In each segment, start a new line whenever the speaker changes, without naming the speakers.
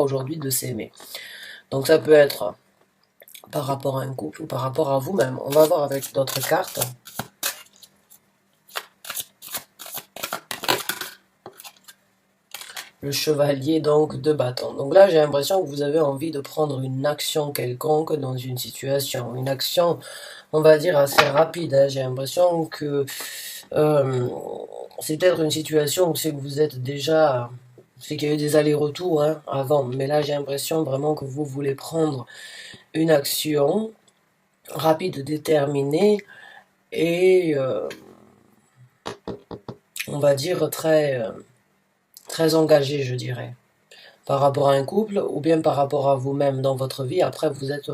aujourd'hui de s'aimer. Donc ça peut être par rapport à un couple ou par rapport à vous-même. On va voir avec d'autres cartes. Le chevalier donc de bâton. Donc là j'ai l'impression que vous avez envie de prendre une action quelconque dans une situation. Une action, on va dire, assez rapide. Hein. J'ai l'impression que c'est peut-être une situation où c'est que vous êtes déjà... C'est qu'il y a eu des allers-retours hein, avant. Mais là j'ai l'impression vraiment que vous voulez prendre une action rapide, déterminée et on va dire très engagée, je dirais. Par rapport à un couple ou bien par rapport à vous-même dans votre vie. Après, vous êtes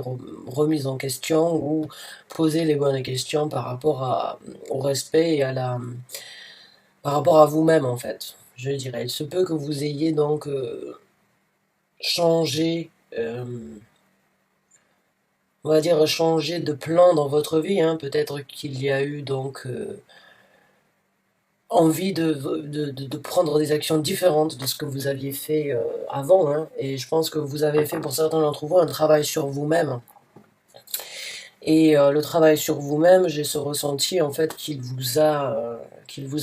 remise en question ou posez les bonnes questions par rapport au respect et par rapport à vous-même en fait. Je dirais. Il se peut que vous ayez donc changé, on va dire changé de plan dans votre vie. Hein. Peut-être qu'il y a eu donc envie de prendre des actions différentes de ce que vous aviez fait avant. Hein. Et je pense que vous avez fait pour certains d'entre vous un travail sur vous-même. Et le travail sur vous-même, j'ai ce ressenti en fait qu'il vous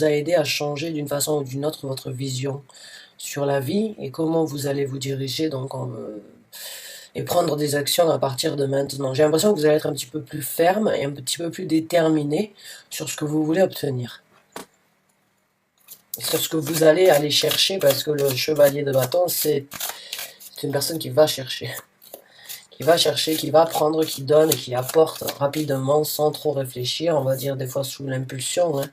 a aidé à changer d'une façon ou d'une autre votre vision sur la vie et comment vous allez vous diriger donc et prendre des actions à partir de maintenant. J'ai l'impression que vous allez être un petit peu plus ferme et un petit peu plus déterminé sur ce que vous voulez obtenir. Sur ce que vous allez aller chercher parce que le chevalier de bâton, c'est une personne qui va chercher. Qui va prendre, qui donne, qui apporte rapidement, sans trop réfléchir, on va dire des fois sous l'impulsion. Hein.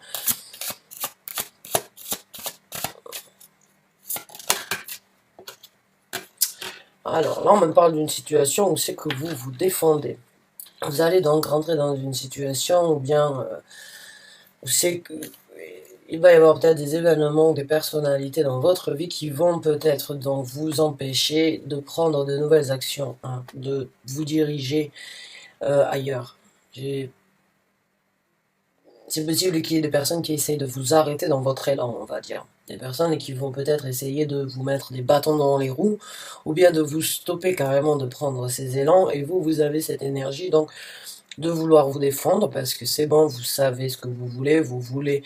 Alors là, on me parle d'une situation où c'est que vous vous défendez. Vous allez donc rentrer dans une situation où bien, où c'est que il va y avoir peut-être des événements, des personnalités dans votre vie qui vont peut-être donc vous empêcher de prendre de nouvelles actions, hein, de vous diriger ailleurs. C'est possible qu'il y ait des personnes qui essayent de vous arrêter dans votre élan, on va dire. Des personnes qui vont peut-être essayer de vous mettre des bâtons dans les roues, ou bien de vous stopper carrément de prendre ces élans, et vous, vous avez cette énergie, donc, de vouloir vous défendre, parce que c'est bon, vous savez ce que vous voulez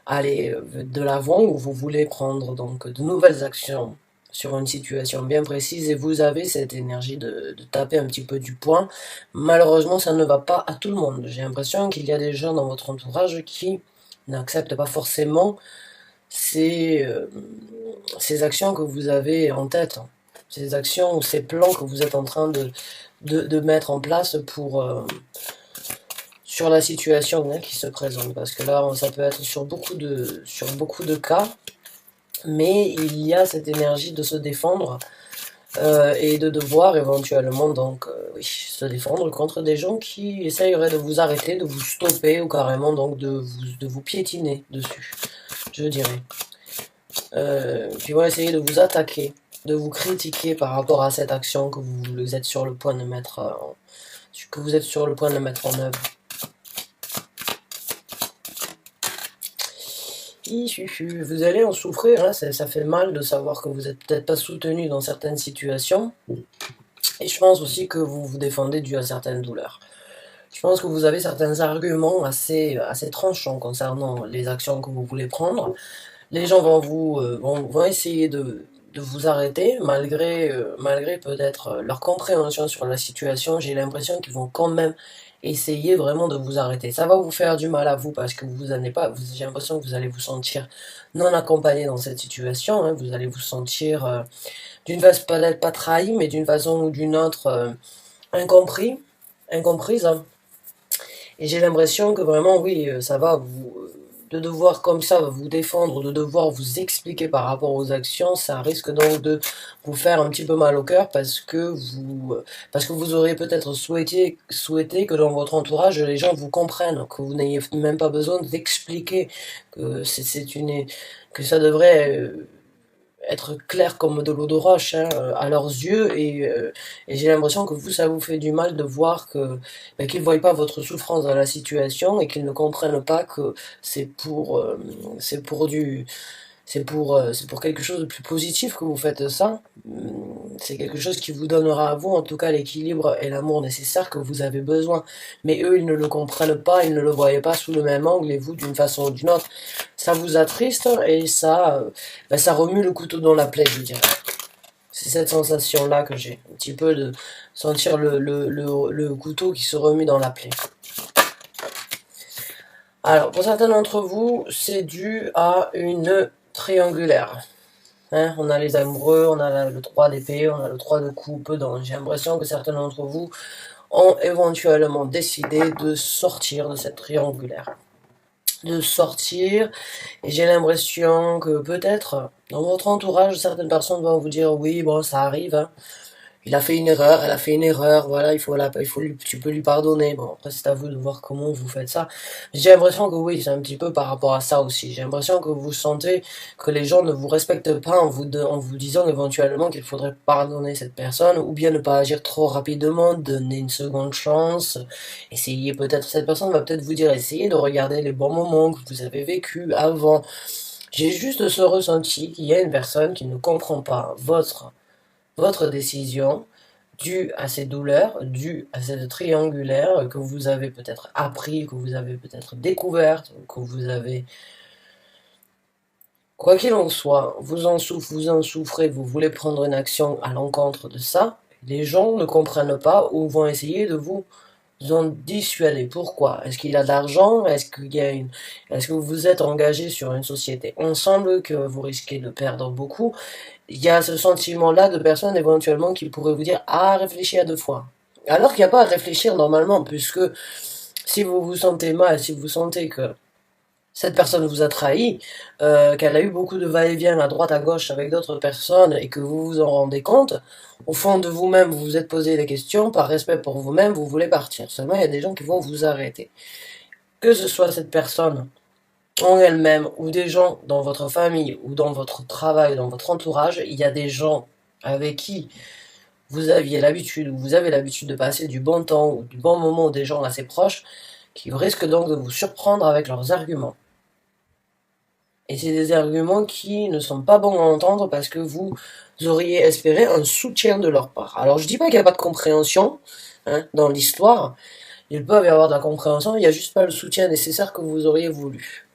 aller de l'avant, ou vous voulez prendre donc de nouvelles actions sur une situation bien précise et vous avez cette énergie de taper un petit peu du poing. Malheureusement, ça ne va pas à tout le monde. J'ai l'impression qu'il y a des gens dans votre entourage qui n'acceptent pas forcément ces, ces actions que vous avez en tête, ces actions ou ces plans que vous êtes en train de mettre en place pour sur la situation hein, qui se présente. Parce que là, ça peut être sur beaucoup de cas, mais il y a cette énergie de se défendre et de devoir éventuellement donc oui, se défendre contre des gens qui essayeraient de vous arrêter, de vous stopper ou carrément donc de vous piétiner dessus, je dirais. Qui vont essayer de vous attaquer, de vous critiquer par rapport à cette action que vous êtes sur le point de mettre que vous êtes sur le point de mettre en œuvre. Vous allez en souffrir, hein, ça fait mal de savoir que vous n'êtes peut-être pas soutenu dans certaines situations. Et je pense aussi que vous vous défendez dû à certaines douleurs. Je pense que vous avez certains arguments assez tranchants concernant les actions que vous voulez prendre. Les gens vont essayer de vous arrêter, malgré peut-être leur compréhension sur la situation. J'ai l'impression qu'ils vont quand même essayer vraiment de vous arrêter. Ça va vous faire du mal à vous parce que vous n'allez pas, j'ai l'impression que vous allez vous sentir non accompagné dans cette situation. Hein, vous allez vous sentir d'une façon peut-être pas trahi, mais d'une façon ou d'une autre incomprise. Hein. Et j'ai l'impression que vraiment, oui, ça va vous de devoir comme ça vous défendre, de devoir vous expliquer par rapport aux actions, ça risque donc de vous faire un petit peu mal au cœur parce que vous auriez peut-être souhaité que dans votre entourage les gens vous comprennent, que vous n'ayez même pas besoin d'expliquer que que ça devrait être clair comme de l'eau de roche hein, à leurs yeux et j'ai l'impression que vous ça vous fait du mal de voir que qu'ils ne voient pas votre souffrance dans la situation et qu'ils ne comprennent pas que c'est pour c'est pour quelque chose de plus positif que vous faites ça. C'est quelque chose qui vous donnera à vous, en tout cas, l'équilibre et l'amour nécessaire que vous avez besoin. Mais eux, ils ne le comprennent pas, ils ne le voyaient pas sous le même angle, et vous, d'une façon ou d'une autre. Ça vous attriste, et ça remue le couteau dans la plaie, je dirais. C'est cette sensation-là que j'ai. Un petit peu de sentir le couteau qui se remue dans la plaie. Alors, pour certains d'entre vous, c'est dû à une triangulaire. Hein, on a les amoureux, on a le 3 d'épée, on a le 3 de coupe. Donc j'ai l'impression que certains d'entre vous ont éventuellement décidé de sortir de cette triangulaire. De sortir, et j'ai l'impression que peut-être, dans votre entourage, certaines personnes vont vous dire, oui, bon, ça arrive, hein. Il a fait une erreur, elle a fait une erreur, voilà, tu peux lui pardonner. Bon, après, c'est à vous de voir comment vous faites ça. J'ai l'impression que oui, c'est un petit peu par rapport à ça aussi. J'ai l'impression que vous sentez que les gens ne vous respectent pas en vous disant éventuellement qu'il faudrait pardonner cette personne, ou bien ne pas agir trop rapidement, donner une seconde chance. Essayez peut-être, cette personne va peut-être vous dire, essayez de regarder les bons moments que vous avez vécus avant. J'ai juste ce ressenti qu'il y a une personne qui ne comprend pas votre décision, due à ces douleurs, due à cette triangulaire que vous avez peut-être appris, que vous avez peut-être découverte, que vous avez... Quoi qu'il en soit, vous en souffrez, vous voulez prendre une action à l'encontre de ça, les gens ne comprennent pas ou vont essayer de vous en dissuader. Pourquoi? Est-ce qu'il a de l'argent? Est-ce que vous êtes engagé sur une société ensemble que vous risquez de perdre beaucoup? Il y a ce sentiment-là de personnes éventuellement qui pourraient vous dire ah, réfléchis à deux fois. Alors qu'il n'y a pas à réfléchir normalement, puisque si vous vous sentez mal, si vous sentez que cette personne vous a trahi, qu'elle a eu beaucoup de va-et-vient à droite à gauche avec d'autres personnes et que vous vous en rendez compte, au fond de vous-même, vous vous êtes posé des questions, par respect pour vous-même, vous voulez partir. Seulement, il y a des gens qui vont vous arrêter. Que ce soit cette personne en elle-même, ou des gens dans votre famille, ou dans votre travail, dans votre entourage, il y a des gens avec qui vous aviez l'habitude, ou vous avez l'habitude de passer du bon temps, ou du bon moment, des gens assez proches, qui risquent donc de vous surprendre avec leurs arguments. Et c'est des arguments qui ne sont pas bons à entendre parce que vous auriez espéré un soutien de leur part. Alors je dis pas qu'il n'y a pas de compréhension hein, dans l'histoire, il peut y avoir de la compréhension, il n'y a juste pas le soutien nécessaire que vous auriez voulu.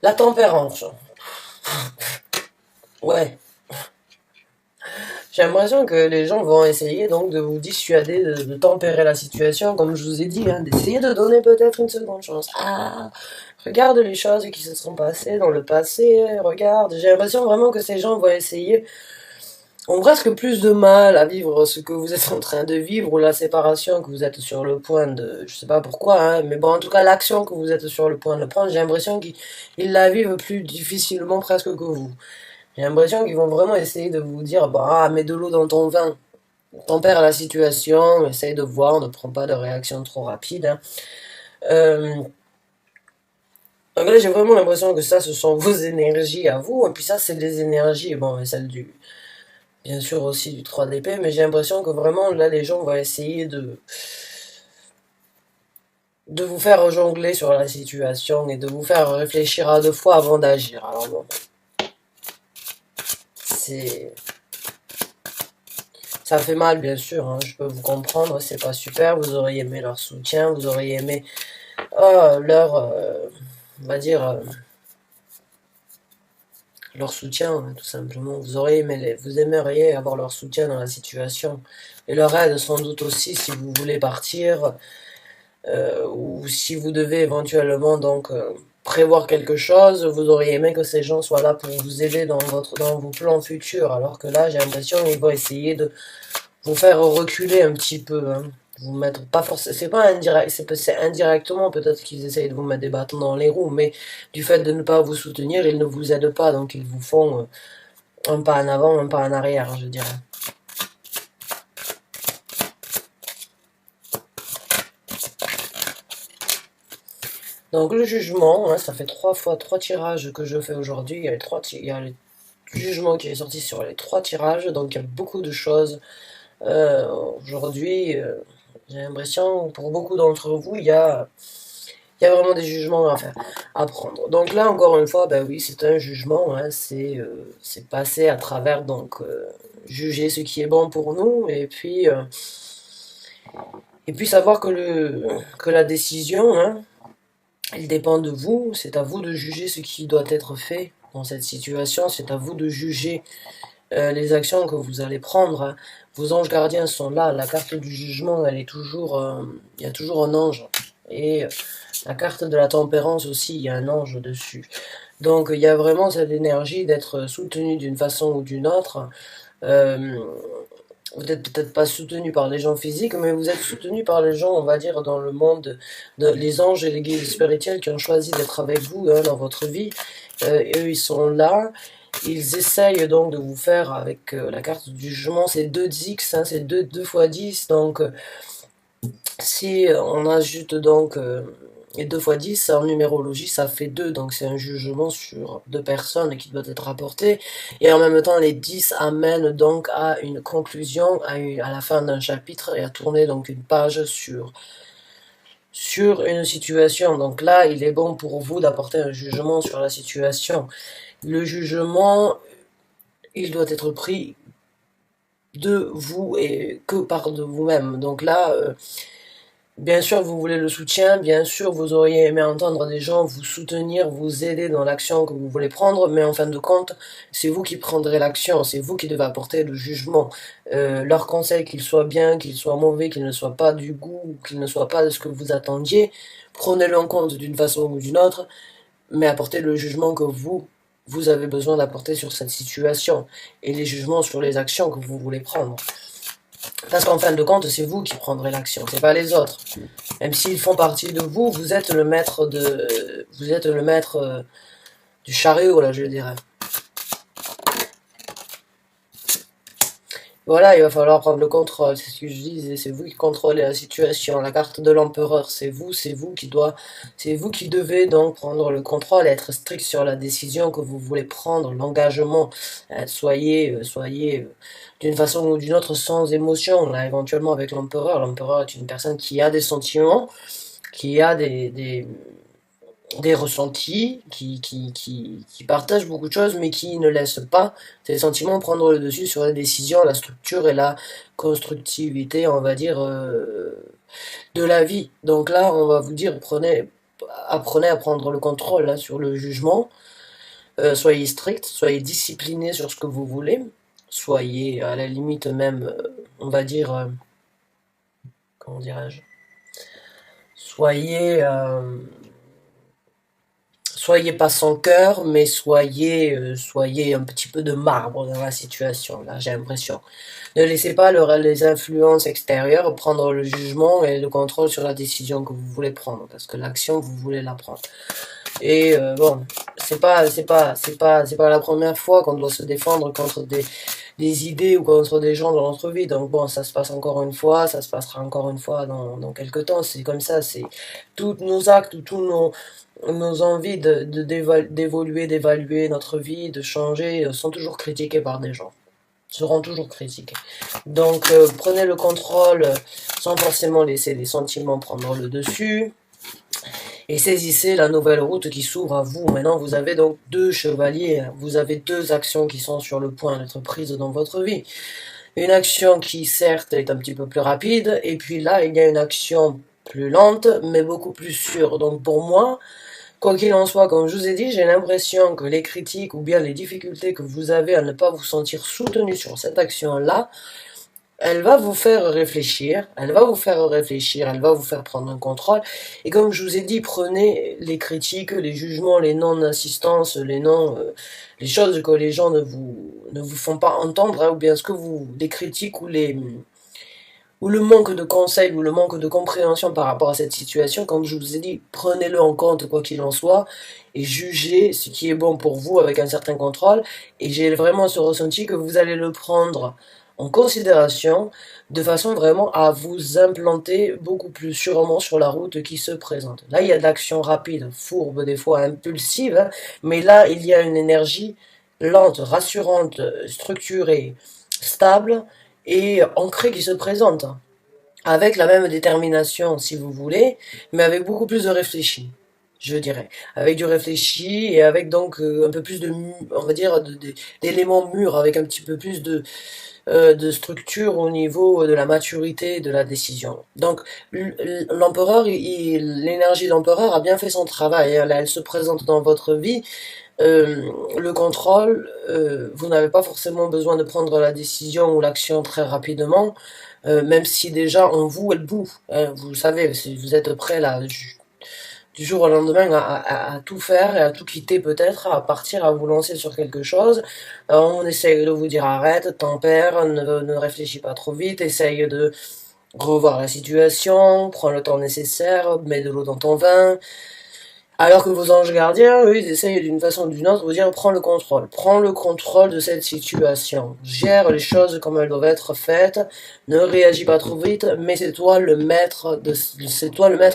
La tempérance. Ouais. J'ai l'impression que les gens vont essayer donc de vous dissuader de tempérer la situation, comme je vous ai dit, hein, d'essayer de donner peut-être une seconde chance. Ah, regarde les choses qui se sont passées dans le passé, regarde. J'ai l'impression vraiment que ces gens vont essayer, ont presque plus de mal à vivre ce que vous êtes en train de vivre, ou la séparation que vous êtes sur le point de... Je sais pas pourquoi, hein, mais bon, en tout cas, l'action que vous êtes sur le point de prendre, j'ai l'impression qu'ils la vivent plus difficilement presque que vous. J'ai l'impression qu'ils vont vraiment essayer de vous dire, bah, mets de l'eau dans ton vin, tempère la situation, essaye de voir, ne prends pas de réaction trop rapide. Hein. Donc là, j'ai vraiment l'impression que ça, ce sont vos énergies à vous, et puis ça, c'est les énergies, bon, et celles du, bien sûr aussi du 3 d'épée, mais j'ai l'impression que vraiment, là, les gens vont essayer de vous faire jongler sur la situation et de vous faire réfléchir à deux fois avant d'agir. Alors bon, c'est... Ça fait mal, bien sûr, hein, je peux vous comprendre, c'est pas super, vous auriez aimé leur soutien, vous auriez aimé on va dire, leur soutien, hein, tout simplement. Vous aimeriez avoir leur soutien dans la situation, et leur aide sans doute aussi si vous voulez partir, ou si vous devez éventuellement donc prévoir quelque chose, vous auriez aimé que ces gens soient là pour vous aider dans vos plans futurs, alors que là, j'ai l'impression qu'ils vont essayer de vous faire reculer un petit peu, hein. Vous mettre pas forcément, c'est pas indirect, c'est indirectement peut-être qu'ils essayent de vous mettre des bâtons dans les roues, mais du fait de ne pas vous soutenir, ils ne vous aident pas, donc ils vous font un pas en avant, un pas en arrière, je dirais. Donc le jugement, hein, ça fait 3 tirages que je fais aujourd'hui. Il y a le jugement qui est sorti sur les 3 tirages, donc il y a beaucoup de choses. Aujourd'hui, j'ai l'impression, pour beaucoup d'entre vous, il y a vraiment des jugements à faire, à prendre. Donc là, encore une fois, ben oui, c'est un jugement, hein, c'est passer à travers, donc juger ce qui est bon pour nous, et puis savoir que la décision, hein, elle dépend de vous, c'est à vous de juger ce qui doit être fait dans cette situation, c'est à vous de juger les actions que vous allez prendre, hein. Vos anges gardiens sont là, la carte du jugement, elle est toujours, il y a toujours un ange. Et la carte de la tempérance aussi, il y a un ange dessus. Donc il y a vraiment cette énergie d'être soutenu d'une façon ou d'une autre. Euh, vous n'êtes peut-être pas soutenu par les gens physiques, mais vous êtes soutenu par les gens, on va dire, dans le monde, les anges et les guides spirituels qui ont choisi d'être avec vous, hein, dans votre vie. Eux, ils sont là. Ils essayent donc de vous faire, avec la carte du jugement, c'est 2 x, hein, c'est 2 fois 10. Donc, si on ajoute donc et 2 fois 10 en numérologie, ça fait 2. Donc, c'est un jugement sur 2 personnes qui doit être apporté. Et en même temps, les 10 amènent donc à une conclusion, à la fin d'un chapitre et à tourner donc une page sur une situation. Donc là, il est bon pour vous d'apporter un jugement sur la situation. Le jugement, il doit être pris de vous et que par de vous-même. Donc là, bien sûr, vous voulez le soutien, bien sûr, vous auriez aimé entendre des gens vous soutenir, vous aider dans l'action que vous voulez prendre, mais en fin de compte, c'est vous qui prendrez l'action, c'est vous qui devez apporter le jugement. Leur conseil, qu'il soit bien, qu'il soit mauvais, qu'il ne soit pas du goût, qu'il ne soit pas de ce que vous attendiez, prenez-le en compte d'une façon ou d'une autre, mais apportez le jugement que vous avez besoin d'apporter sur cette situation, et les jugements sur les actions que vous voulez prendre. Parce qu'en fin de compte, c'est vous qui prendrez l'action, c'est pas les autres. Même s'ils font partie de vous, vous êtes le maître du chariot, là, je dirais. Voilà, il va falloir prendre le contrôle, c'est ce que je disais, c'est vous qui contrôlez la situation. La carte de l'empereur, c'est vous qui devez donc prendre le contrôle, être strict sur la décision que vous voulez prendre, l'engagement. Soyez d'une façon ou d'une autre sans émotion. Là, éventuellement avec l'empereur, l'empereur est une personne qui a des sentiments, qui a des ressentis, qui partagent beaucoup de choses, mais qui ne laissent pas ces sentiments prendre le dessus sur la décision, la structure et la constructivité, on va dire, de la vie. Donc là, on va vous dire, apprenez à prendre le contrôle là, sur le jugement, soyez strict, soyez discipliné sur ce que vous voulez, soyez à la limite même, on va dire, comment dirais-je, soyez... soyez pas sans cœur, mais soyez un petit peu de marbre dans la situation, là, j'ai l'impression. Ne laissez pas les influences extérieures prendre le jugement et le contrôle sur la décision que vous voulez prendre, parce que l'action, vous voulez la prendre. Et bon, c'est pas la première fois qu'on doit se défendre contre des idées ou contre des gens dans notre vie. Donc bon, ça se passe encore une fois, ça se passera encore une fois dans quelques temps. C'est comme ça, c'est tous nos actes, nos envies d'évoluer, d'évaluer notre vie, de changer, sont toujours critiquées par des gens. Seront toujours critiquées. Donc prenez le contrôle sans forcément laisser les sentiments prendre le dessus. Et saisissez la nouvelle route qui s'ouvre à vous. Maintenant, vous avez donc 2 chevaliers, vous avez 2 actions qui sont sur le point d'être prises dans votre vie. Une action qui, certes, est un petit peu plus rapide, et puis là, il y a une action plus lente, mais beaucoup plus sûre. Donc pour moi, quoi qu'il en soit, comme je vous ai dit, j'ai l'impression que les critiques ou bien les difficultés que vous avez à ne pas vous sentir soutenu sur cette action-là, elle va vous faire réfléchir, elle va vous faire prendre un contrôle. Et comme je vous ai dit, prenez les critiques, les jugements, les non-assistances, les choses que les gens ne vous font pas entendre, hein, ou bien les critiques ou le manque de conseils ou le manque de compréhension par rapport à cette situation, comme je vous ai dit, prenez-le en compte quoi qu'il en soit et jugez ce qui est bon pour vous avec un certain contrôle. Et j'ai vraiment ce ressenti que vous allez le prendre en considération, de façon vraiment à vous implanter beaucoup plus sûrement sur la route qui se présente. Là, il y a de l'action rapide, fourbe, des fois impulsive, hein, mais là, il y a une énergie lente, rassurante, structurée, stable et ancrée qui se présente, avec la même détermination si vous voulez, mais avec beaucoup plus de réfléchi, je dirais. Avec du réfléchi et avec donc un peu plus de, on va dire, d'éléments mûrs, avec un petit peu plus de structure au niveau de la maturité de la décision. Donc l'empereur, l'énergie de l'empereur a bien fait son travail, hein. Là, elle se présente dans votre vie. Le contrôle, vous n'avez pas forcément besoin de prendre la décision ou l'action très rapidement, même si déjà en vous elle boue, hein. Vous savez, si vous êtes prêt là du jour au lendemain à tout faire et à tout quitter peut-être, à partir, à vous lancer sur quelque chose. On essaye de vous dire arrête, tempère, ne réfléchis pas trop vite, essaye de revoir la situation, prends le temps nécessaire, mets de l'eau dans ton vin. Alors que vos anges gardiens, eux, ils essayent d'une façon ou d'une autre de vous dire prends le contrôle de cette situation, gère les choses comme elles doivent être faites, ne réagis pas trop vite, mais c'est toi le maître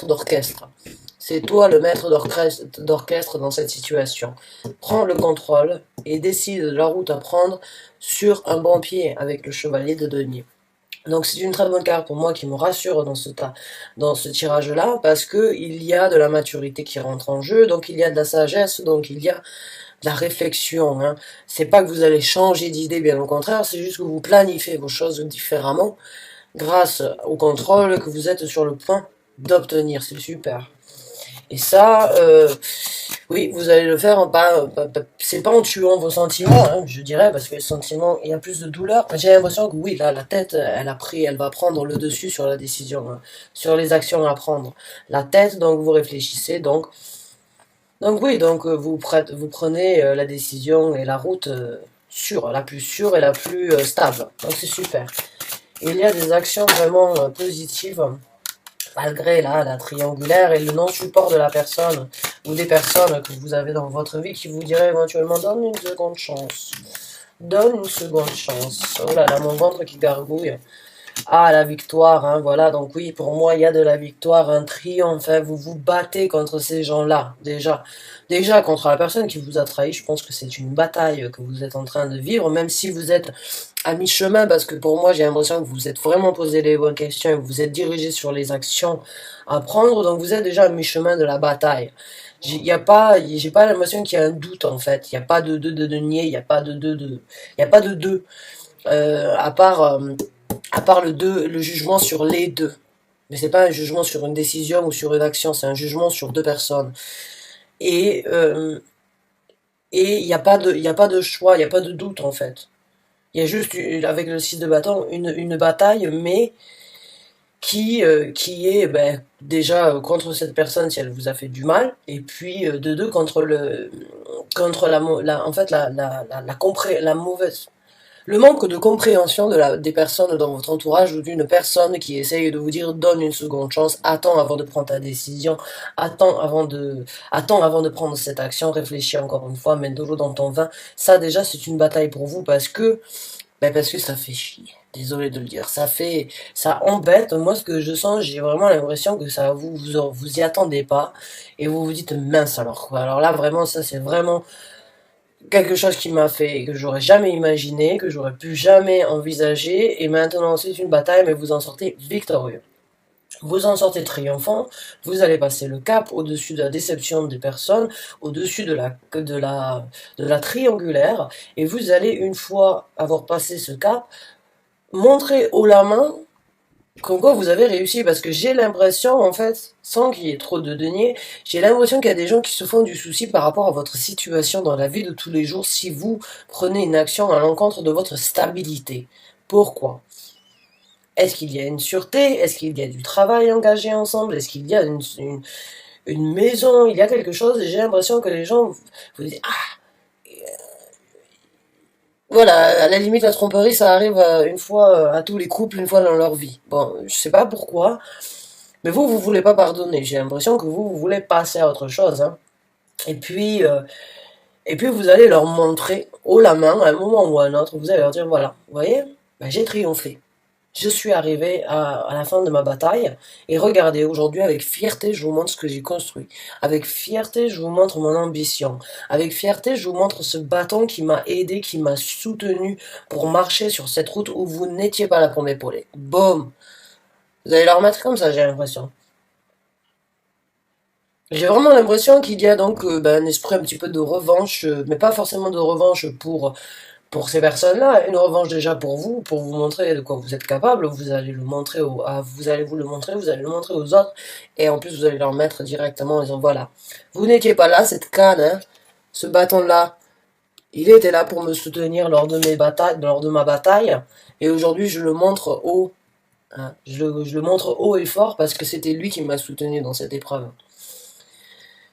d'orchestre. C'est toi le maître d'orchestre dans cette situation. Prends le contrôle et décide de la route à prendre sur un bon pied avec le chevalier de denier. Donc c'est une très bonne carte pour moi qui me rassure dans ce tirage-là, parce que il y a de la maturité qui rentre en jeu, donc il y a de la sagesse, donc il y a de la réflexion, hein. C'est pas que vous allez changer d'idée, bien au contraire, c'est juste que vous planifiez vos choses différemment grâce au contrôle que vous êtes sur le point d'obtenir. C'est super. Et ça, oui, vous allez le faire c'est pas en tuant vos sentiments, hein, je dirais, parce que les sentiments, il y a plus de douleur. J'ai l'impression que oui, là, la tête, elle va prendre le dessus sur la décision, hein, sur les actions à prendre. La tête, donc vous réfléchissez, donc oui, donc vous prenez la décision et la route sûre et la plus stable. Donc c'est super. Il y a des actions vraiment positives malgré là, la triangulaire et le non-support de la personne ou des personnes que vous avez dans votre vie qui vous diraient éventuellement donne une seconde chance. Donne une seconde chance. Oh là là, mon ventre qui gargouille. Ah, la victoire, hein, voilà. Donc oui, pour moi, il y a de la victoire, un triomphe, hein. Vous vous battez contre ces gens-là, déjà. Déjà, contre la personne qui vous a trahi, je pense que c'est une bataille que vous êtes en train de vivre, même si vous êtes à mi-chemin, parce que pour moi, j'ai l'impression que vous vous êtes vraiment posé les bonnes questions et vous vous êtes dirigé sur les actions à prendre, donc vous êtes déjà à mi-chemin de la bataille. J'ai pas l'impression qu'il y a un doute, en fait. Il n'y a pas de nier, il n'y a pas il y a pas de deux. À part le jugement sur les deux. Mais c'est pas un jugement sur une décision ou sur une action, c'est un jugement sur deux personnes. Et et il y a pas de choix, il n'y a pas de doute en fait. Il y a juste avec le 6 de bâton une bataille, mais qui est ben, déjà contre cette personne si elle vous a fait du mal, et puis de deux contre en fait la mauvaise le manque de compréhension des personnes dans votre entourage ou d'une personne qui essaye de vous dire donne une seconde chance, attends avant de prendre ta décision, attends avant de prendre cette action, réfléchis encore une fois, mets de l'eau dans ton vin. Ça déjà c'est une bataille pour vous parce que ça fait chier. Désolé de le dire, ça embête. Moi, ce que je sens, j'ai vraiment l'impression que ça vous y attendez pas et vous vous dites mince alors quoi. Alors là, vraiment, ça c'est vraiment quelque chose qui m'a fait, que j'aurais jamais imaginé, que j'aurais pu jamais envisager, et maintenant c'est une bataille, mais vous en sortez victorieux. Vous en sortez triomphant, vous allez passer le cap au-dessus de la déception des personnes, au-dessus de la triangulaire, et vous allez, une fois avoir passé ce cap, montrer haut la main comme quoi vous avez réussi, parce que j'ai l'impression, en fait, sans qu'il y ait trop de deniers, j'ai l'impression qu'il y a des gens qui se font du souci par rapport à votre situation dans la vie de tous les jours si vous prenez une action à l'encontre de votre stabilité. Pourquoi? Est-ce qu'il y a une sûreté? Est-ce qu'il y a du travail engagé ensemble? Est-ce qu'il y a une maison? Il y a quelque chose, et j'ai l'impression que les gens vous disent, ah, voilà, à la limite, la tromperie, ça arrive une fois à tous les couples, une fois dans leur vie. Bon, je sais pas pourquoi, mais vous voulez pas pardonner. J'ai l'impression que vous voulez passer à autre chose, hein. Et puis, euh, et puis vous allez leur montrer haut la main, à un moment ou à un autre, vous allez leur dire, voilà, vous voyez, Ben, j'ai triomphé. Je suis arrivé à la fin de ma bataille et regardez, aujourd'hui avec fierté, je vous montre ce que j'ai construit. Avec fierté, je vous montre mon ambition. Avec fierté, je vous montre ce bâton qui m'a aidé, qui m'a soutenu pour marcher sur cette route où vous n'étiez pas là pour m'épauler. Boum! Vous allez le remettre comme ça, j'ai l'impression. J'ai vraiment l'impression qu'il y a donc un esprit un petit peu de revanche, mais pas forcément de revanche pour ces personnes-là, une revanche déjà pour vous montrer de quoi vous êtes capable, vous allez le montrer vous allez vous le montrer, vous allez le montrer aux autres, et en plus vous allez leur mettre directement en disant voilà, vous n'étiez pas là, cette canne, hein, ce bâton-là, il était là pour me soutenir lors de mes batailles, lors de ma bataille, et aujourd'hui je le montre haut, hein, je le montre haut et fort parce que c'était lui qui m'a soutenu dans cette épreuve.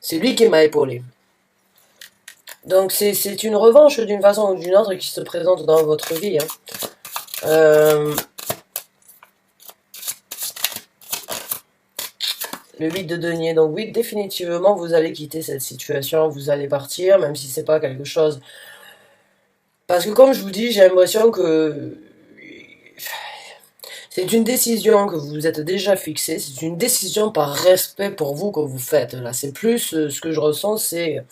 C'est lui qui m'a épaulé. Donc c'est une revanche d'une façon ou d'une autre qui se présente dans votre vie. Hein. Le 8 de denier, donc oui, définitivement, vous allez quitter cette situation, vous allez partir, même si c'est pas quelque chose... Parce que comme je vous dis, j'ai l'impression que c'est une décision que vous êtes déjà fixée, c'est une décision par respect pour vous que vous faites. Là, c'est plus ce que je ressens, c'est...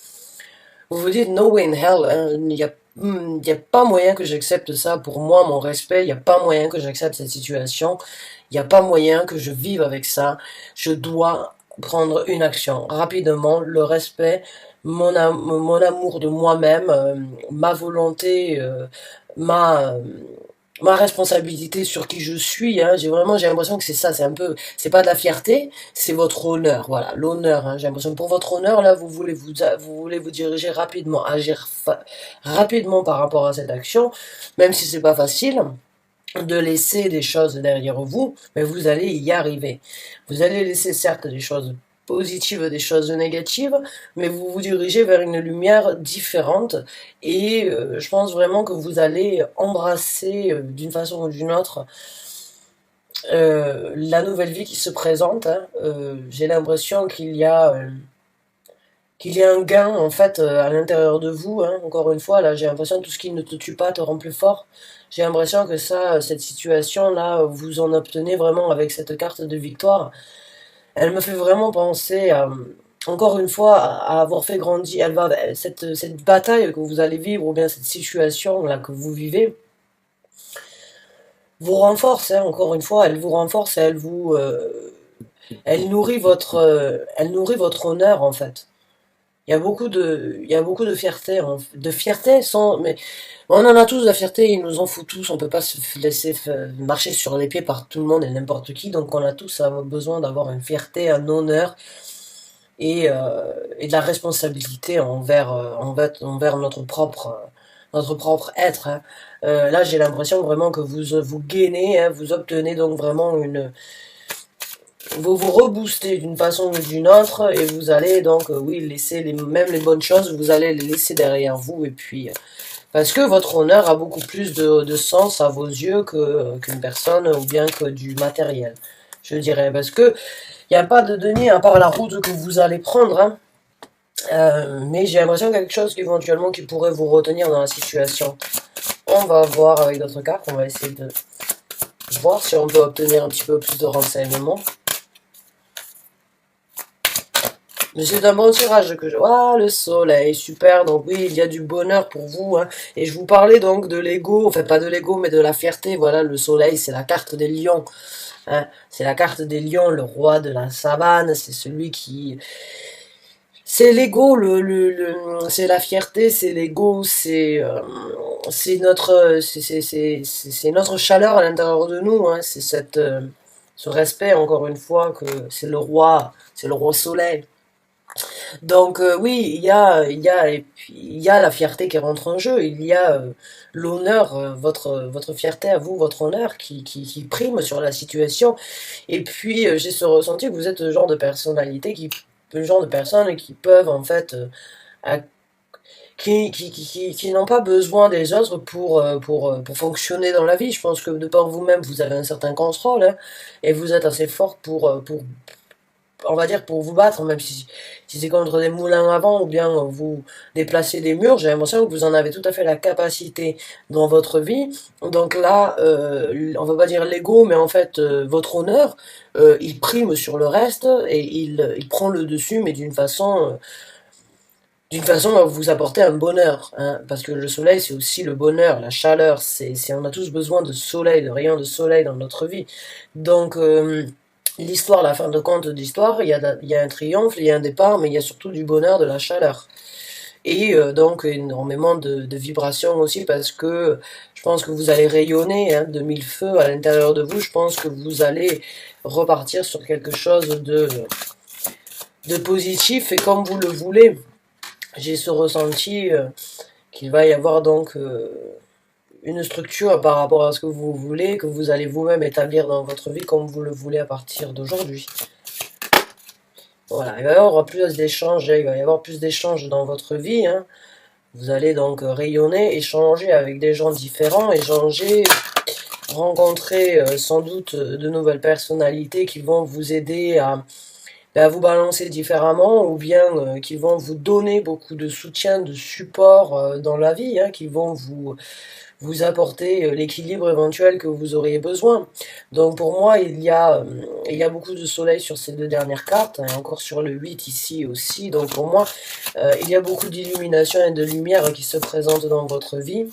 Vous vous dites, no way in hell, hein, il y a pas moyen que j'accepte ça pour moi, mon respect, il n'y a pas moyen que j'accepte cette situation, il n'y a pas moyen que je vive avec ça, je dois prendre une action rapidement, le respect, mon amour de moi-même, ma volonté, ma, ma responsabilité sur qui je suis, hein, j'ai l'impression que c'est ça, c'est un peu, c'est pas de la fierté, c'est votre honneur, voilà, l'honneur, hein, j'ai l'impression que pour votre honneur, là, vous voulez vous diriger rapidement, agir rapidement par rapport à cette action, même si c'est pas facile, de laisser des choses derrière vous, mais vous allez y arriver. Vous allez laisser certes des choses positives, des choses négatives, mais vous vous dirigez vers une lumière différente et je pense vraiment que vous allez embrasser d'une façon ou d'une autre la nouvelle vie qui se présente. Hein. J'ai l'impression qu'il y a un gain en fait à l'intérieur de vous. Hein. Encore une fois, là, j'ai l'impression que tout ce qui ne te tue pas te rend plus fort. J'ai l'impression que ça, cette situation-là, vous en obtenez vraiment avec cette carte de victoire. Elle me fait vraiment penser à, encore une fois, à avoir fait grandir. Cette bataille que vous allez vivre, ou bien cette situation-là que vous vivez, vous renforce. Hein, encore une fois, elle vous renforce, elle nourrit votre honneur en fait. Il y a beaucoup de fierté, de fierté sans, mais on en a tous de la fierté, ils nous en foutent tous, on peut pas se laisser marcher sur les pieds par tout le monde et n'importe qui, donc on a tous besoin d'avoir une fierté, un honneur et de la responsabilité envers notre propre être. Hein. Là, j'ai l'impression vraiment que vous gainez, hein, vous obtenez donc vraiment vous vous reboostez d'une façon ou d'une autre et vous allez donc oui laisser même les bonnes choses, vous allez les laisser derrière vous et puis parce que votre honneur a beaucoup plus de sens à vos yeux qu'une personne ou bien que du matériel, je dirais, parce que il n'y a pas de denier à part la route que vous allez prendre, hein. Mais j'ai l'impression quelque chose éventuellement qui pourrait vous retenir dans la situation. On va voir avec d'autres cartes, on va essayer de voir si on peut obtenir un petit peu plus de renseignements. Mais c'est un bon tirage que je... Ah, le soleil, super, donc oui, il y a du bonheur pour vous, hein. Et je vous parlais donc de l'ego, enfin pas de l'ego, mais de la fierté, voilà, le soleil, c'est la carte des lions, hein. C'est la carte des lions, le roi de la savane, c'est celui qui... C'est l'ego, c'est la fierté, c'est l'ego, c'est notre chaleur à l'intérieur de nous, hein. C'est ce respect, encore une fois, que c'est le roi soleil. Donc oui, il y a la fierté qui rentre en jeu, il y a l'honneur, votre fierté à vous, votre honneur qui prime sur la situation. Et puis j'ai ce ressenti que vous êtes le genre de personnalité le genre de personnes qui peuvent en fait, qui n'ont pas besoin des autres pour fonctionner dans la vie. Je pense que de par vous-même, vous avez un certain contrôle, hein, et vous êtes assez fort on va dire, pour vous battre, même si c'est contre des moulins à vent ou bien vous déplacer des murs, j'ai l'impression que vous en avez tout à fait la capacité dans votre vie. Donc là, on va pas dire l'ego, mais en fait, votre honneur, il prime sur le reste et il prend le dessus, mais d'une façon à vous apporter un bonheur, hein, parce que le soleil c'est aussi le bonheur, la chaleur, on a tous besoin de soleil, de rayons de soleil dans notre vie. Donc l'histoire, la fin de compte d'histoire, il y a un triomphe, il y a un départ, mais il y a surtout du bonheur, de la chaleur. Et donc énormément de vibrations aussi, parce que je pense que vous allez rayonner, hein, de mille feux à l'intérieur de vous. Je pense que vous allez repartir sur quelque chose de positif et comme vous le voulez. J'ai ce ressenti qu'il va y avoir donc une structure par rapport à ce que vous voulez, que vous allez vous-même établir dans votre vie comme vous le voulez à partir d'aujourd'hui. Voilà, il va y avoir plus d'échanges, il va y avoir plus d'échanges dans votre vie, hein. Vous allez donc rayonner, échanger avec des gens différents, échanger, rencontrer sans doute de nouvelles personnalités qui vont vous aider à vous balancer différemment ou bien qui vont vous donner beaucoup de soutien, de support dans la vie, hein, qui vont vous apporter l'équilibre éventuel que vous auriez besoin. Donc pour moi, il y a beaucoup de soleil sur ces deux dernières cartes, et encore sur le 8 ici aussi. Donc pour moi, il y a beaucoup d'illumination et de lumière qui se présentent dans votre vie.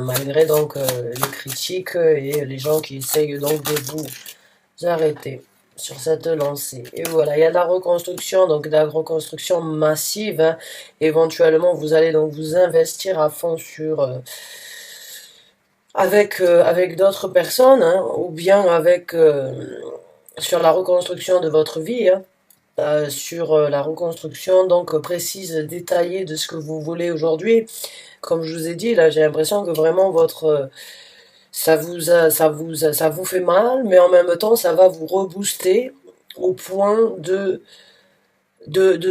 Malgré donc les critiques et les gens qui essayent donc de vous arrêter sur cette lancée. Et voilà, il y a de la reconstruction, donc de la reconstruction massive, hein. Éventuellement, vous allez donc vous investir à fond sur avec d'autres personnes, hein, ou bien avec sur la reconstruction de votre vie, hein, sur la reconstruction donc précise, détaillée de ce que vous voulez aujourd'hui. Comme je vous ai dit, là, j'ai l'impression que vraiment votre ça vous fait mal, mais en même temps, ça va vous rebooster au point de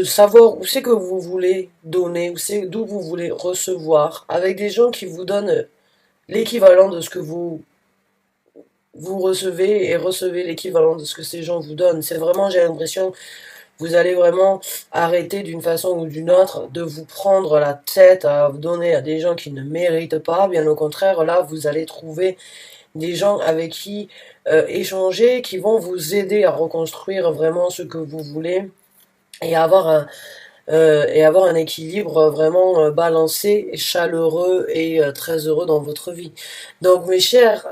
savoir où c'est que vous voulez donner, où c'est d'où vous voulez recevoir, avec des gens qui vous donnent l'équivalent de ce que vous recevez et recevez l'équivalent de ce que ces gens vous donnent. C'est vraiment, j'ai l'impression, vous allez vraiment arrêter d'une façon ou d'une autre de vous prendre la tête à vous donner à des gens qui ne méritent pas. Bien au contraire, là, vous allez trouver des gens avec qui échanger, qui vont vous aider à reconstruire vraiment ce que vous voulez et avoir un équilibre vraiment balancé, chaleureux et très heureux dans votre vie. Donc mes chers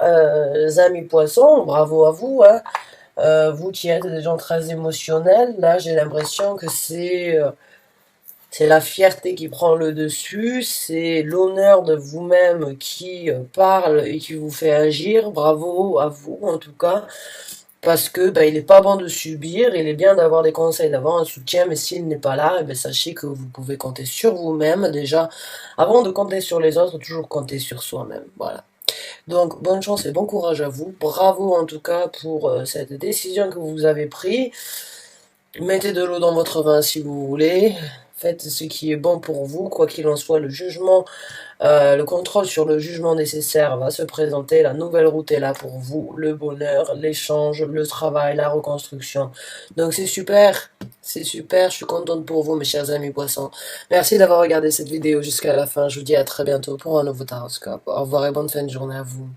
amis poissons, bravo à vous, hein. Vous qui êtes des gens très émotionnels, là j'ai l'impression que c'est la fierté qui prend le dessus, c'est l'honneur de vous-même qui parle et qui vous fait agir. Bravo à vous en tout cas, parce que il n'est pas bon de subir, il est bien d'avoir des conseils, d'avoir un soutien, mais s'il n'est pas là, sachez que vous pouvez compter sur vous-même déjà. Avant de compter sur les autres, toujours compter sur soi-même. Voilà. Donc bonne chance et bon courage à vous. Bravo en tout cas pour cette décision que vous avez prise. Mettez de l'eau dans votre vin si vous voulez. Faites ce qui est bon pour vous, quoi qu'il en soit. Le jugement, le contrôle sur le jugement nécessaire va se présenter. La nouvelle route est là pour vous. Le bonheur, l'échange, le travail, la reconstruction. Donc c'est super. C'est super. Je suis contente pour vous, mes chers amis poissons. Merci d'avoir regardé cette vidéo jusqu'à la fin. Je vous dis à très bientôt pour un nouveau taroscope. Au revoir et bonne fin de journée à vous.